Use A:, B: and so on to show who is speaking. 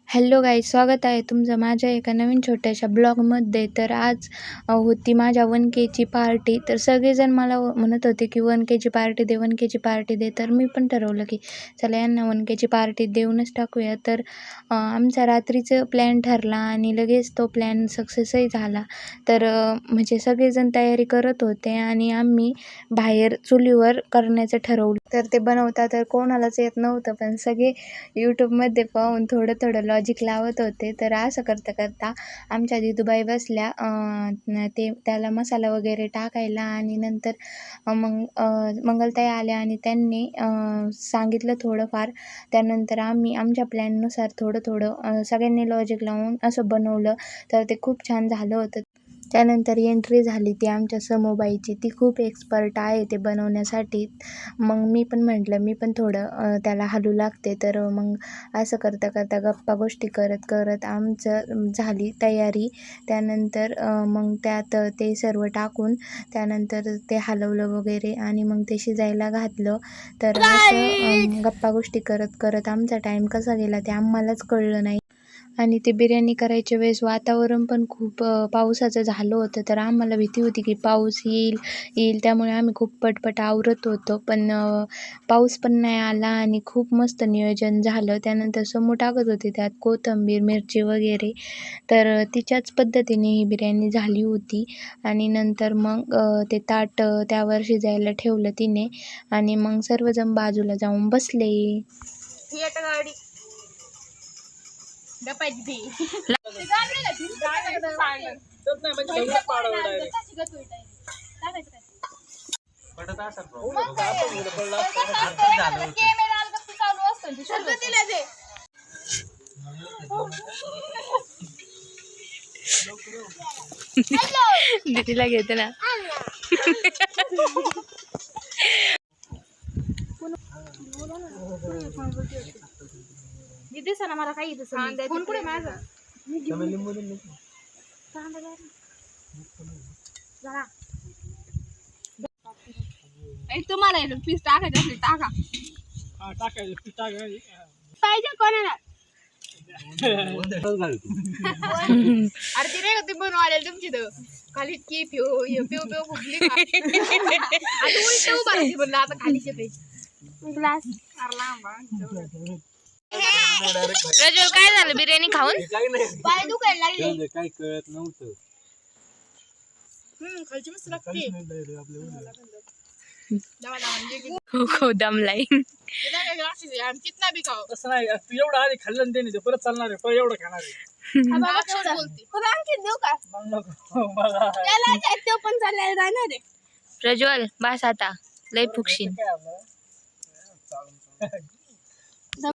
A: Hello guys, स्वागत आहे तुमचं माझ्या एका नवीन छोट्याशा ब्लॉगमध्ये. तर आज होती माझ्या 1Kची पार्टी. तर सगळेजण मला म्हणत होते की 1Kची पार्टी दे, 1Kची पार्टी दे. तर मी पण ठरवलं की चला यांना 1Kची पार्टी देऊनच टाकूया. तर आमचा रात्रीचं प्लॅन ठरला आणि लगेच तो प्लॅन सक्सेसही झाला. तर म्हणजे सगळेजण तयारी करत होते आणि आम्ही बाहेर चुलीवर करण्याचं ठरवलं. तर ते बनवता तर कोणालाच येत नव्हतं, पण सगळे यूट्यूबमध्ये पाहून थोडं थोडं लॉजिक लावत होते. तर असं करता करता आमच्या दिदूबाई बसल्या ते त्याला मसाला वगैरे टाकायला आणि नंतर मंगलताई आल्या आणि त्यांनी सांगितलं थोडंफार. त्यानंतर आम्ही आमच्या प्लॅननुसार थोडं थोडं सगळ्यांनी लॉजिक लावून असं बनवलं. तर ते खूप छान झालं होतं. त्यानंतर एंट्री झाली ती आमच्या समूबाईची. ती खूप एक्सपर्ट आहे ते बनवण्यासाठी. मग मी पण म्हटलं मी पण थोडं त्याला हलू लागते. तर मग असं करता करता गप्पा गोष्टी करत करत आमचं झाली तयारी. त्यानंतर मग त्यात ते सर्व टाकून त्यानंतर ते हलवलं वगैरे आणि मग ते शिजायला घातलं. तर असं गप्पा गोष्टी करत करत आमचा टाईम कसा गेला ते आम्हालाच कळलं नाही. आणि ते बिर्याणी करायच्या वेळेस वातावरण पण खूप पावसाचं झालं होतं. तर आम्हाला भीती होती की पाऊस येईल त्यामुळे आम्ही खूप पटपट आवरत होतो. पण पाऊस पण नाही आला आणि खूप मस्त नियोजन झालं. त्यानंतर समू टाकत होते त्यात कोथिंबीर, मिरची वगैरे. तर तिच्याच पद्धतीने ही बिर्याणी झाली होती. आणि नंतर मग ते ताट त्यावर शिजायला ठेवलं तिने आणि मग सर्वजण बाजूला जाऊन बसले. दीदीला घेते ना.
B: दीदी सना मला काही फोन कुठे माझा तुम्हाला पीस टाकायचं असेल टाका. पाहिजे कोणाला अरे ती नाही ते बनवायला तुमची तर खाली की पिऊ पिऊ पिऊ फुटली उलट उभा म्हणलं आता खाली येते ग्लास.
A: प्रज्वल, काय झालं बिर्याणी खाऊन?
B: पाय दुखायला लागले.
C: काय कळत नव्हतं.
B: खालची मस्त लागते.
A: हो दमलाई.
B: कितना बी खाओ
C: तसं नाही, तू एवढं आधी खाल्लं त्याने ते परत चालणार आहे, परत एवढं खाणार आहे.
B: आणखी देऊ का
C: मग नको मला.
B: त्याला तो पण चाललाय जाणार आहे.
A: प्रज्वल, बास आता लय फुकशीन.
C: काय आपलं? चालून